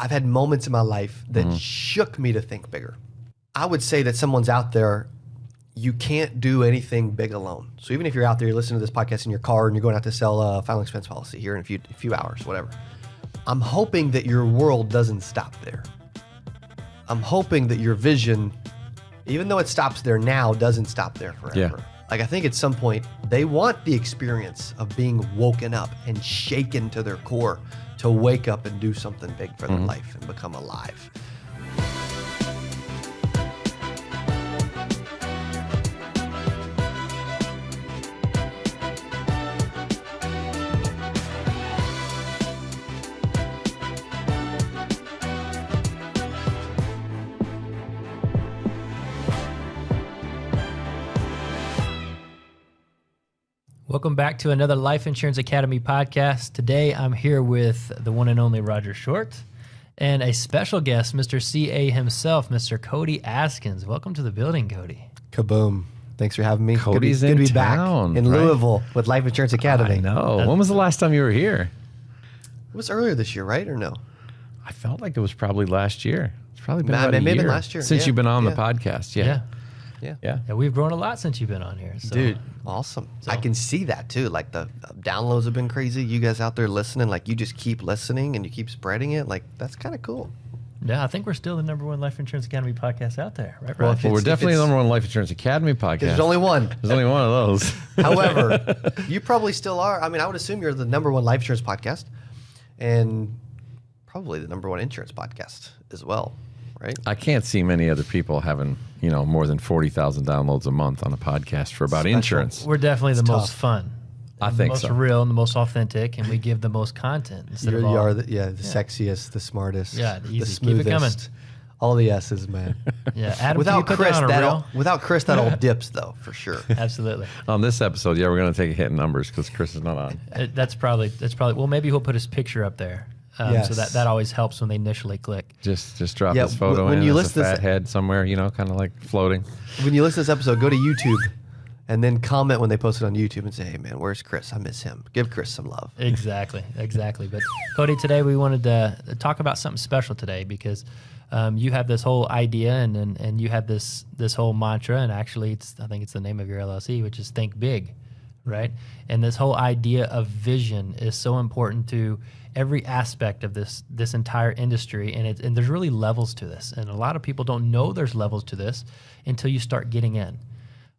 I've had moments in my life that shook me to think bigger. I would say that someone's out there, you can't do anything big alone. So even if you're out there, you're listening to this podcast in your car and you're going out to sell a final expense policy here in a few hours, whatever. I'm hoping that your world doesn't stop there. I'm hoping that your vision, even though it stops there now, doesn't stop there forever. Yeah. Like I think at some point they want the experience of being woken up and shaken to their core to wake up and do something big for their life and become alive. Welcome back to another Life Insurance Academy podcast. Today, I'm here with the one and only Roger Short and a special guest, Mr. CA himself, Mr. Cody Askins. Welcome to the building, Cody. Kaboom. Thanks for having me. Cody's good to be in town, back in right? Louisville with Life Insurance Academy. I know. When was the last time you were here? It was earlier this year, right? Or no? I felt like it was probably last year. It's probably been about a maybe year last year. since Yeah. you've been on Yeah. the podcast. Yeah. Yeah. Yeah, we've grown a lot since you've been on here. So. Dude, awesome. I can see that too. Like the downloads have been crazy. You guys out there listening, like you just keep listening and you keep spreading it. Like that's kind of cool. Yeah, I think we're still the number one Life Insurance Academy podcast out there, right, Well, Roger? Well, we're If definitely it's- the number one Life Insurance Academy podcast. There's only one. There's only one of those. However, you probably still are. I mean, I would assume you're the number one life insurance podcast and probably the number one insurance podcast as well, right? I can't see many other people having, more than 40,000 downloads a month on a podcast for about Special. insurance. We're definitely the It's most tough. fun. I the think most so. real and the most authentic, and we give the most content instead You of all. are the sexiest, the smartest, Yeah, the easy. Keep it coming. smoothest. All the S's, man. Yeah, Adam, Without can you put Chris, that on a that reel? all, without Chris, that all dips though, for sure. Absolutely. On this episode, we're going to take a hit in numbers because Chris is not on. That's probably. Well, maybe he'll put his picture up there, so Yes. that always helps when they initially click. Just drop Yeah, this photo when in you as list a this- fat head somewhere, kind of like floating. When you listen to this episode, go to YouTube and then comment when they post it on YouTube and say, "Hey, man, where's Chris? I miss him. Give Chris some love." Exactly. But Cody, today we wanted to talk about something special today because you have this whole idea and you have this whole mantra, and actually I think it's the name of your LLC, which is Think Big, right? And this whole idea of vision is so important to every aspect of this entire industry, and there's really levels to this, and a lot of people don't know there's levels to this until you start getting in.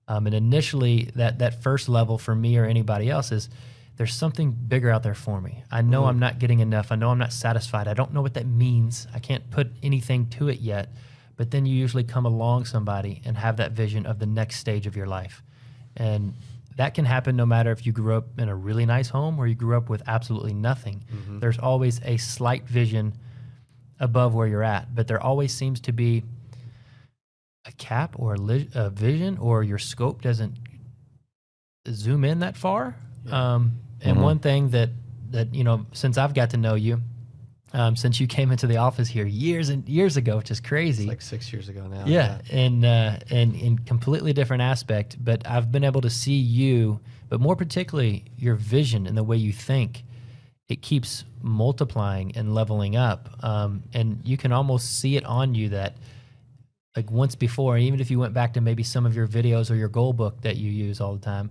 And initially, that first level for me or anybody else is there's something bigger out there for me. I know I'm not getting enough. I know I'm not satisfied. I don't know what that means. I can't put anything to it yet. But then you usually come along somebody and have that vision of the next stage of your life. And that can happen no matter if you grew up in a really nice home or you grew up with absolutely nothing. There's always a slight vision above where you're at. But there always seems to be a cap or a vision, or your scope doesn't zoom in that far. And one thing that since I've got to know you, since you came into the office here years and years ago, which is crazy. It's like 6 years ago now. Yeah, and in completely different aspect. But I've been able to see you, but more particularly your vision and the way you think. It keeps multiplying and leveling up, and you can almost see it on you that. Like once before, even if you went back to maybe some of your videos or your goal book that you use all the time,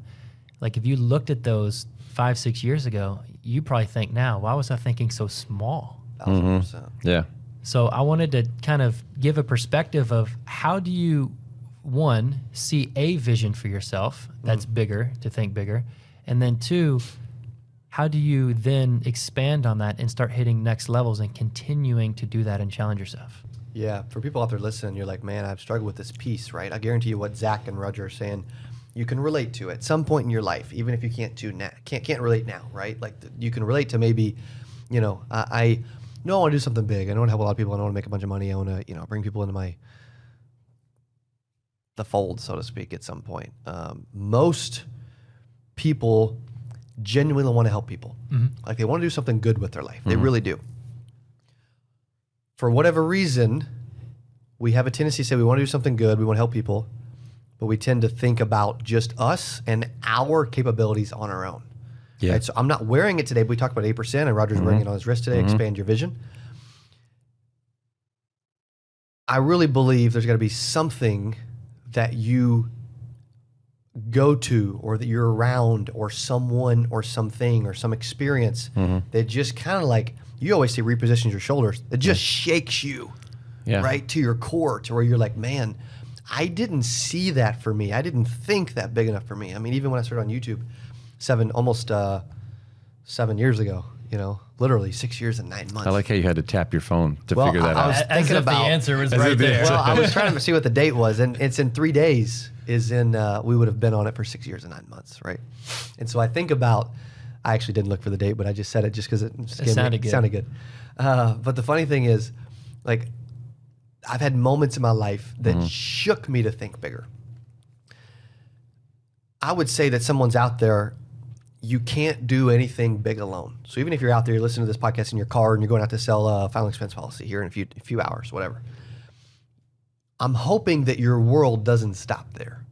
like if you looked at those 5-6 years ago, you probably think now, why was I thinking so small? 1,000%. Yeah. So I wanted to kind of give a perspective of how do you, one, see a vision for yourself that's bigger, to think bigger, and then two, how do you then expand on that and start hitting next levels and continuing to do that and challenge yourself? Yeah, for people out there listening, you're like, man, I've struggled with this piece, right? I guarantee you what Zach and Roger are saying, you can relate to at some point in your life, even if you can't relate now, right? Like you can relate to maybe, I know I want to do something big. I want to help a lot of people. I want to make a bunch of money. I want to, bring people into the fold, so to speak, at some point. Most people genuinely want to help people. Like they want to do something good with their life. They really do. For whatever reason, we have a tendency to say we want to do something good, we want to help people, but we tend to think about just us and our capabilities on our own. Yeah. Right? So I'm not wearing it today, but we talked about 8%, and Roger's wearing it on his wrist today, expand your vision. I really believe there's got to be something that you go to or that you're around or someone or something or some experience that just kind of like, you always say repositions your shoulders. It just shakes you right to your core to where you're like, man, I didn't see that for me. I didn't think that big enough for me. I mean, even when I started on YouTube almost 7 years ago, literally 6 years and 9 months. I like how you had to tap your phone to figure that I was out. thinking As if about the answer was right there. Well, I was trying to see what the date was, and it's in 3 days. We would have been on it for 6 years and 9 months, right? And so I think about, I actually didn't look for the date, but I just said it just because it sounded good. But the funny thing is, like, I've had moments in my life that shook me to think bigger. I would say that someone's out there, you can't do anything big alone. So even if you're out there, you're listening to this podcast in your car and you're going out to sell a final expense policy here in a few hours, whatever. I'm hoping that your world doesn't stop there.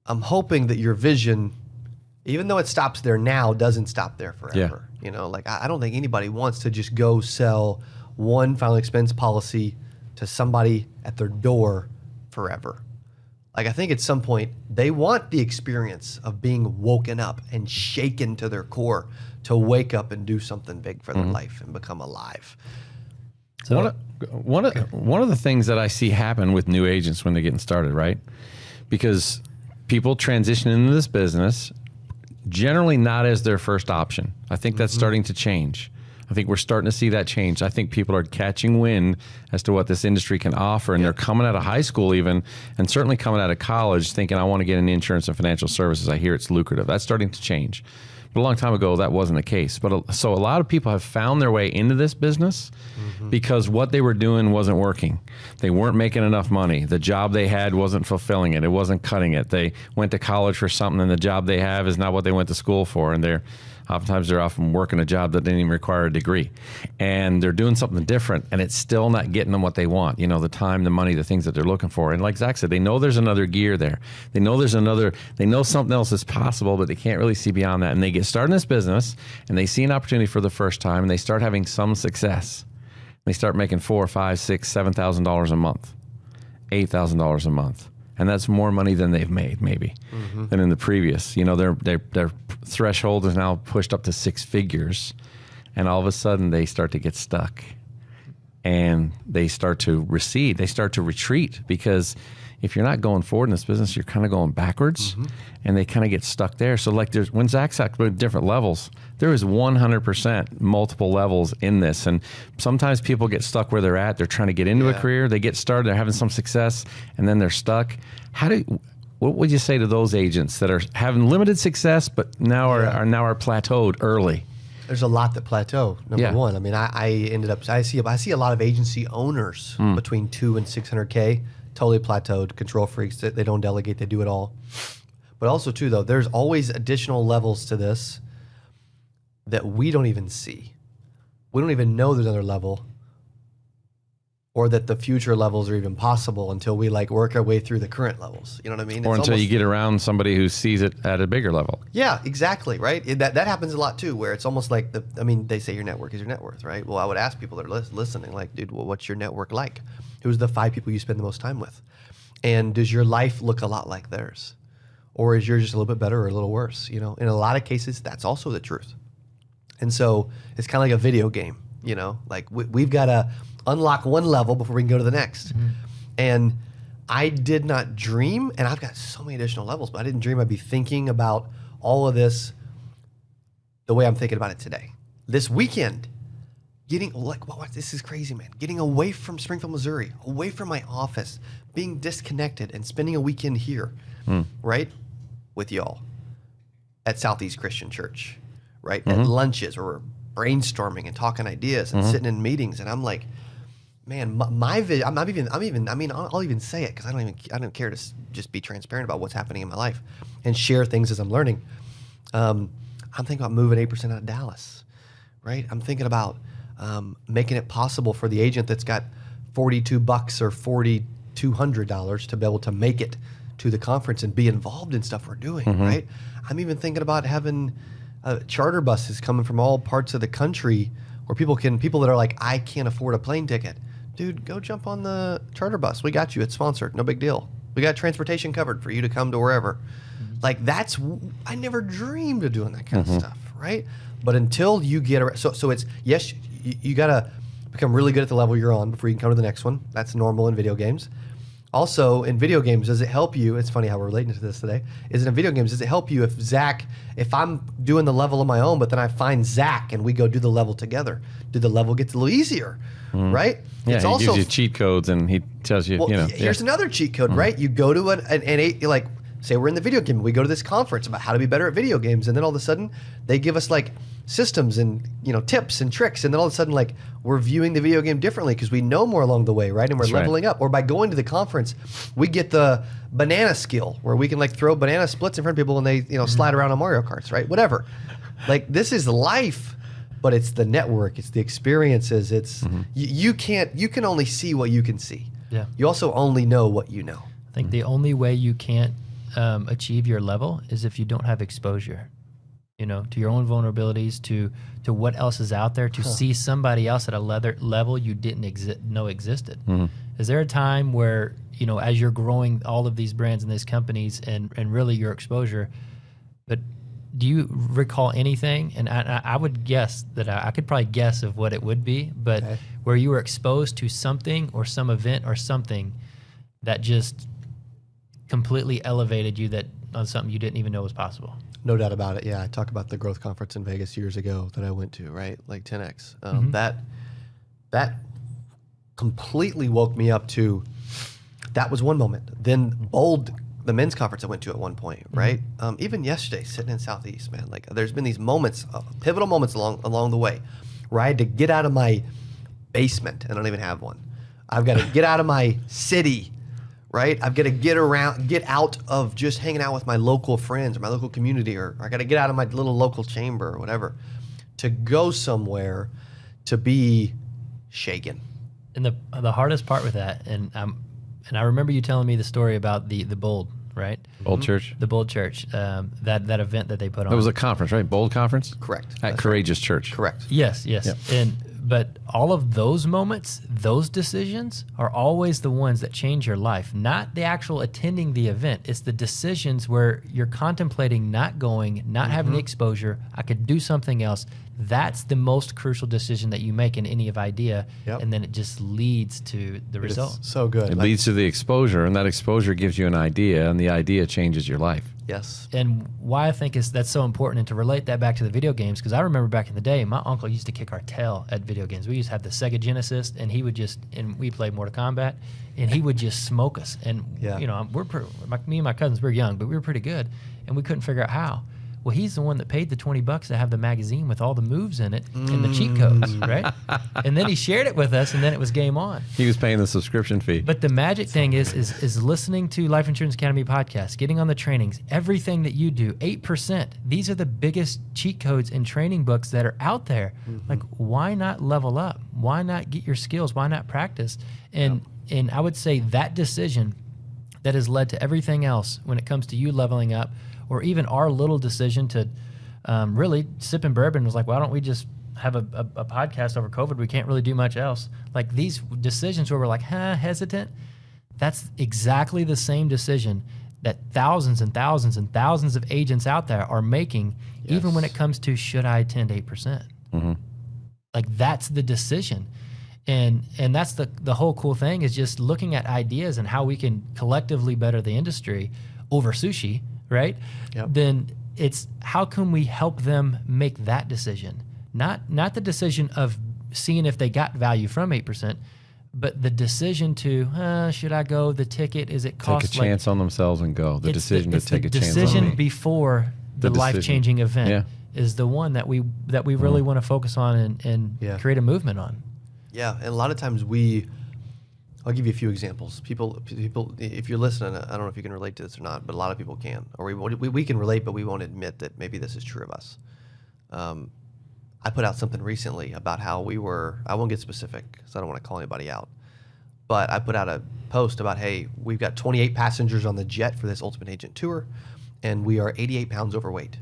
I'm hoping that your vision, even though it stops there now, doesn't stop there forever. Like I don't think anybody wants to just go sell one final expense policy to somebody at their door forever. Like I think at some point they want the experience of being woken up and shaken to their core to wake up and do something big for their life and become alive. So one of the things that I see happen with new agents when they're getting started, right? Because people transition into this business generally not as their first option. I think that's starting to change. I think we're starting to see that change. I think people are catching wind as to what this industry can offer, and they're coming out of high school even, and certainly coming out of college thinking, I want to get into insurance and financial services. I hear it's lucrative. That's starting to change. But a long time ago, that wasn't the case. So a lot of people have found their way into this business because what they were doing wasn't working. They weren't making enough money. The job they had wasn't fulfilling it. It wasn't cutting it. They went to college for something, and the job they have is not what they went to school for. And oftentimes they're often working a job that didn't even require a degree. And they're doing something different, and it's still not getting them what they want. The time, the money, the things that they're looking for. And like Zach said, they know there's another gear there. They know they know something else is possible, but they can't really see beyond that. And they get started in this business, and they see an opportunity for the first time, and they start having some success. They start making $4,000, $5,000, $6,000, $7,000 a month, $8,000 a month. And that's more money than they've made, maybe, than in the previous. Their threshold is now pushed up to 6 figures, and all of a sudden they start to get stuck, and they start to recede. They start to retreat, because if you're not going forward in this business, you're kind of going backwards, and they kind of get stuck there. So like when Zach's at different levels, there is 100% multiple levels in this. And sometimes people get stuck where they're at. They're trying to get into a career. They get started. They're having some success, and then they're stuck. What would you say to those agents that are having limited success, but now are plateaued early? There's a lot that plateau. Number one, I mean, I see a lot of agency owners between 2 and 600K. Totally plateaued, control freaks. They don't delegate, they do it all. But also too, though, there's always additional levels to this that we don't even see. We don't even know there's another level, or that the future levels are even possible until we work our way through the current levels. You know what I mean? Or until you get around somebody who sees it at a bigger level. Yeah, exactly, right? That happens a lot too, where it's almost like they say your network is your net worth, right? Well, I would ask people that are listening, like, dude, well, what's your network like? Who's the 5 people you spend the most time with? And does your life look a lot like theirs? Or is yours just a little bit better or a little worse? In a lot of cases, that's also the truth. And so it's kind of like a video game, like we've got to unlock one level before we can go to the next. And I did not dream, and I've got so many additional levels, but I didn't dream I'd be thinking about all of this the way I'm thinking about it today. This weekend, this is crazy, man. Getting away from Springfield, Missouri, away from my office, being disconnected and spending a weekend here, right? With y'all at Southeast Christian Church, right? At lunches, or brainstorming and talking ideas and sitting in meetings. And I'm like, man, my vision, I'll even say it, because I don't care to just be transparent about what's happening in my life and share things as I'm learning. I'm thinking about moving 8% out of Dallas, right? I'm thinking about making it possible for the agent that's got $42 or $4,200 to be able to make it to the conference and be involved in stuff we're doing, right? I'm even thinking about having charter buses coming from all parts of the country where people that are like, I can't afford a plane ticket, dude, go jump on the charter bus. We got you. It's sponsored. No big deal. We got transportation covered for you to come to wherever. Like I never dreamed of doing that kind of stuff, right? But until you get around, so it's, yes, you got to become really good at the level you're on before you can come to the next one. That's normal in video games. Also, in video games, does it help you? It's funny how we're relating to this today. Is it in video games, does it help you if I'm doing the level on my own, but then I find Zach and we go do the level together? Do the level get a little easier, right? Yeah, it's he also, gives you cheat codes and he tells you, here's another cheat code, right? You go to like, say we're in the video game, we go to this conference about how to be better at video games, and then all of a sudden they give us like systems and tips and tricks, and then all of a sudden like we're viewing the video game differently because we know more along the way, right? And we're leveling up. Or by going to the conference, we get the banana skill where we can like throw banana splits in front of people and they slide around on Mario Karts, right? Whatever. Like this is life, but it's the network, it's the experiences, it's you can only see what you can see. Yeah. You also only know what you know. I think the only way you can't achieve your level is if you don't have exposure, to your own vulnerabilities, to what else is out there, to see somebody else at a level you didn't know existed. Is there a time where, as you're growing all of these brands and these companies and really your exposure, but do you recall anything? And I would guess that I could probably guess of what it would be, but where you were exposed to something or some event or something that just completely elevated you on something you didn't even know was possible. No doubt about it. Yeah, I talk about the growth conference in Vegas years ago that I went to, right? Like 10X. That completely woke me up to, that was one moment. Then Bold, the men's conference I went to at one point, right? Even yesterday, sitting in Southeast, man, like there's been these moments, pivotal moments along the way where I had to get out of my basement, and I don't even have one. I've got to get out of my city, right? I've got to get out of just hanging out with my local friends or my local community, or I got to get out of my little local chamber or whatever to go somewhere to be shaken. And the hardest part with that, and I remember you telling me the story about the Bold, right? Bold Church. The Bold Church, that event that they put on. It was a conference, right? Bold Conference? Correct. At That's Courageous Church. Correct. Yes. Yep. But all of those moments, those decisions are always the ones that change your life, not the actual attending the event. It's the decisions where you're contemplating not going, not having the exposure. I could do something else. That's the most crucial decision that you make in any idea, and then it just leads to the result. It's so good. It leads to the exposure, and that exposure gives you an idea, and the idea changes your life. Yes. And why I think that's so important, and to relate that back to the video games, because I remember back in the day, my uncle used to kick our tail at video games. We used to have the Sega Genesis, and and we played Mortal Kombat, and he would just smoke us. And me and my cousins, we were young, but we were pretty good, and we couldn't figure out how. Well, he's the one that paid the $20 to have the magazine with all the moves in it and the cheat codes, right? And then he shared it with us, and then it was game on. He was paying the subscription fee. But the magic thing is listening to Life Insurance Academy podcast, getting on the trainings, everything that you do, 8%. These are the biggest cheat codes in training books that are out there. Like, why not level up? Why not get your skills? Why not practice? And I would say that decision that has led to everything else when it comes to you leveling up, or even our little decision to really sipping bourbon was like, why don't we just have a podcast over COVID? We can't really do much else. Like these decisions where we're like, hesitant, that's exactly the same decision that thousands and thousands and thousands of agents out there are making, even when it comes to should I attend 8%? Like that's the decision. And that's the whole cool thing is just looking at ideas and how we can collectively better the industry over sushi, right? Then it's how can we help them make that decision? Not the decision of seeing if they got value from 8%, but the decision to should I go? The ticket, is it cost? Take a chance on themselves and go. The decision to take a chance on me. The decision before the life-changing event is the one that we really want to focus on and create a movement on. Yeah, and a lot of times I'll give you a few examples. People, if you're listening, I don't know if you can relate to this or not, but a lot of people can. Or we can relate, but we won't admit that maybe this is true of us. I put out something recently about how I won't get specific because I don't want to call anybody out, but I put out a post about, hey, we've got 28 passengers on the jet for this Ultimate Agent tour, and we are 88 pounds overweight.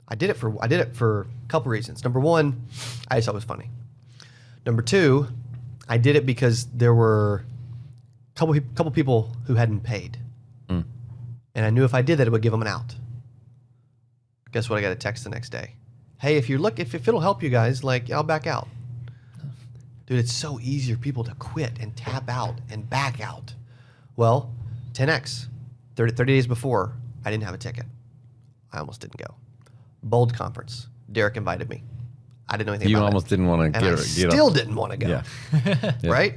I did it for a couple reasons. Number one, I just thought it was funny. Number two, I did it because there were a couple people who hadn't paid. And I knew if I did that, it would give them an out. Guess what? I got a text the next day. Hey, if it'll help you guys, like, I'll back out. Dude, it's so easy for people to quit and tap out and back out. Well, 10X, 30 days before, I didn't have a ticket. I almost didn't go. Bold Conference. Derek invited me. I didn't know anything about it. You almost didn't want to get up. Still didn't want to go. Yeah. Right?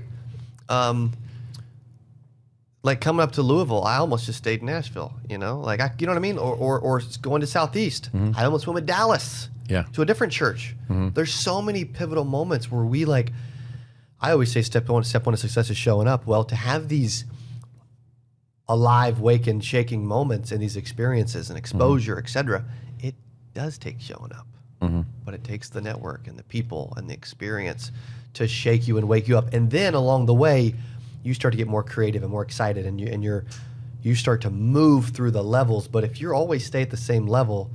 Like coming up to Louisville, I almost just stayed in Nashville, you know? Like, you know what I mean? Or going to Southeast. I almost went with Dallas to a different church. There's so many pivotal moments where we like, I always say step one of success is showing up. Well, to have these alive, waking, shaking moments and these experiences and exposure, et cetera, it does take showing up. But it takes the network and the people and the experience to shake you and wake you up. And then along the way, you start to get more creative and more excited, and you start to move through the levels. But if you always stay at the same level,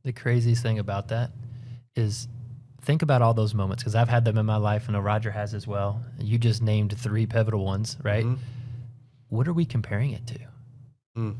the craziest thing about that is think about all those moments, because I've had them in my life, and Roger has as well. You just named 3 pivotal ones, right? What are we comparing it to?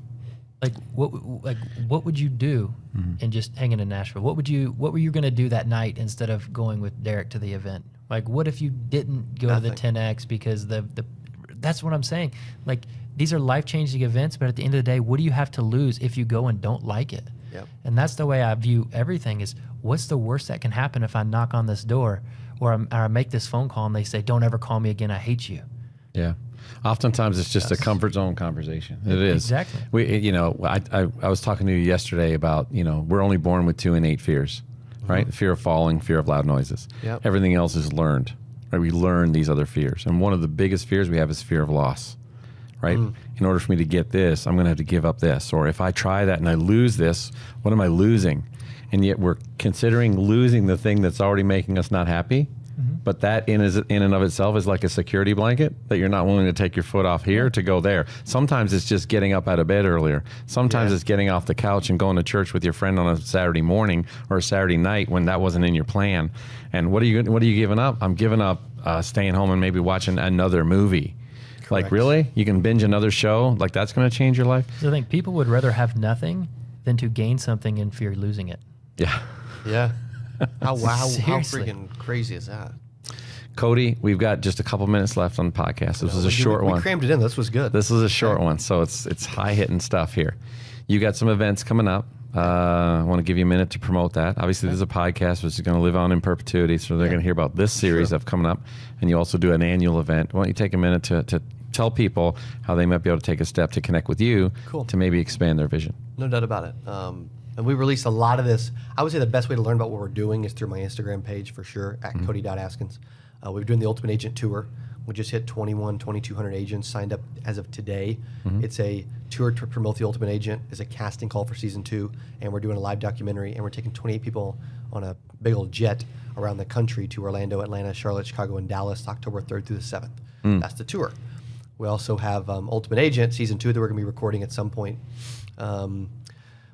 Like what would you do in just hanging in Nashville? What were you going to do that night instead of going with Derek to the event? Like, what if you didn't go to the 10X because that's what I'm saying. Like, these are life-changing events, but at the end of the day, what do you have to lose if you go and don't like it? Yep. And that's the way I view everything is, what's the worst that can happen if I knock on this door or I make this phone call and they say, don't ever call me again, I hate you. Yeah. Oftentimes it's just a comfort zone conversation. It is. Exactly. I was talking to you yesterday about, we're only born with 2 innate fears, right? The fear of falling, fear of loud noises. Yep. Everything else is learned, right? We learn these other fears. And one of the biggest fears we have is fear of loss, right? In order for me to get this, I'm going to have to give up this. Or if I try that and I lose this, what am I losing? And yet we're considering losing the thing that's already making us not happy. But that in and of itself is like a security blanket that you're not willing to take your foot off here to go there. Sometimes it's just getting up out of bed earlier. Sometimes it's getting off the couch and going to church with your friend on a Saturday morning or a Saturday night when that wasn't in your plan. And what are you giving up? I'm giving up staying home and maybe watching another movie. Correct. Like, really? You can binge another show? Like, that's going to change your life? So I think people would rather have nothing than to gain something and fear losing it. Yeah. Yeah. How Seriously. freaking crazy is that? Cody, we've got just a couple minutes left on the podcast. This was a short one. We crammed it in. This was good. This was a short one, so it's high-hitting stuff here. You got some events coming up. I want to give you a minute to promote that. Obviously, there's a podcast which is going to live on in perpetuity, so they're going to hear about this series of coming up, and you also do an annual event. Why don't you take a minute to tell people how they might be able to take a step to connect with you to maybe expand their vision? No doubt about it. And we release a lot of this. I would say the best way to learn about what we're doing is through my Instagram page for sure, at Cody.Askins. We're doing the Ultimate Agent Tour. We just hit 2,200 agents signed up as of today. It's a tour to promote the Ultimate Agent. It's a casting call for season 2, and we're doing a live documentary, and we're taking 28 people on a big old jet around the country to Orlando, Atlanta, Charlotte, Chicago, and Dallas, October 3rd through the 7th. That's the tour. We also have Ultimate Agent season 2 that we're going to be recording at some point,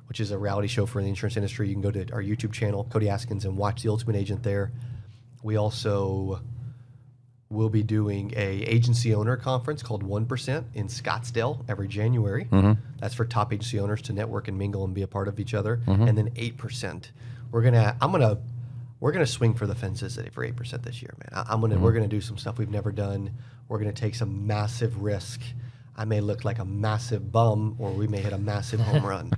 which is a reality show for the insurance industry. You can go to our YouTube channel, Cody Askins, and watch the Ultimate Agent there. We also will be doing a agency owner conference called 1% in Scottsdale every January. That's for top agency owners to network and mingle and be a part of each other. And then 8%. We're gonna swing for the fences for 8% this year, man. We're gonna do some stuff we've never done. We're gonna take some massive risk. I may look like a massive bum, or we may hit a massive home run.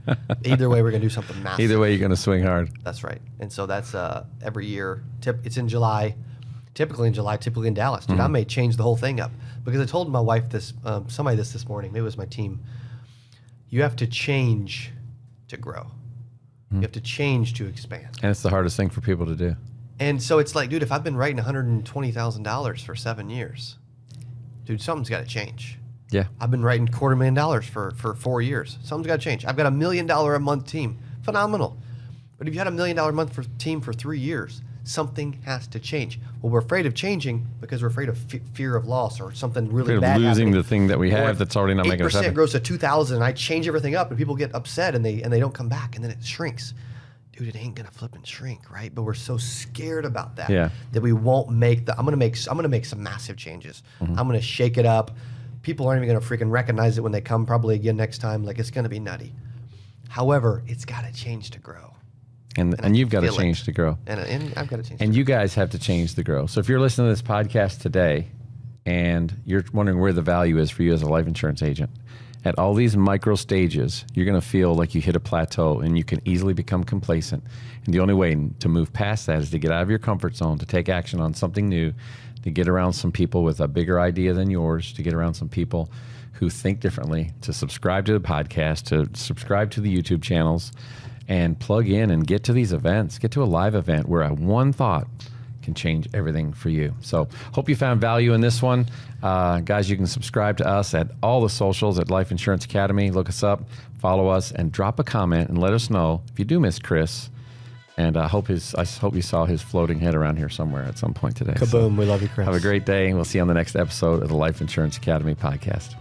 Either way, we're gonna do something massive. Either way, you're gonna swing hard. That's right. And so that's every year. It's in July. Typically in July, typically in Dallas. Dude, I may change the whole thing up. Because I told my wife this, somebody this morning, maybe it was my team. You have to change to grow. You have to change to expand. And it's the hardest thing for people to do. And so it's like, dude, if I've been writing $120,000 for 7 years, dude, something's got to change. Yeah. I've been writing $250,000 for 4 years. Something's got to change. I've got $1 million a month team. Phenomenal. But if you had $1 million a month team for 3 years, something has to change. Well, we're afraid of changing because we're afraid of fear of loss or something really bad losing happening. The thing that we have that's already not making us happy. 8% grows to 2,000, and I change everything up, and people get upset, and they don't come back, and then it shrinks. Dude, dude, it ain't gonna flip and shrink, right? But we're so scared about that Yeah. we won't make I'm gonna make some massive changes. I'm gonna shake it up. People aren't even gonna freaking recognize it when they come probably again next time. Like, it's gonna be nutty. However, it's gotta change to grow. And you've got to feel it. change to grow. And I've got to change. And you guys have to change to grow. So if you're listening to this podcast today and you're wondering where the value is for you as a life insurance agent, at all these micro stages, you're going to feel like you hit a plateau and you can easily become complacent. And the only way to move past that is to get out of your comfort zone, to take action on something new, to get around some people with a bigger idea than yours, to get around some people who think differently, to subscribe to the podcast, to subscribe to the YouTube channels, and plug in and get to these events. Get to a live event where one thought can change everything for you. So hope you found value in this one. Guys, you can subscribe to us at all the socials at Life Insurance Academy. Look us up, follow us, and drop a comment and let us know if you do miss Chris. And I hope you saw his floating head around here somewhere at some point today. Kaboom. We love you, Chris. Have a great day, and we'll see you on the next episode of the Life Insurance Academy podcast.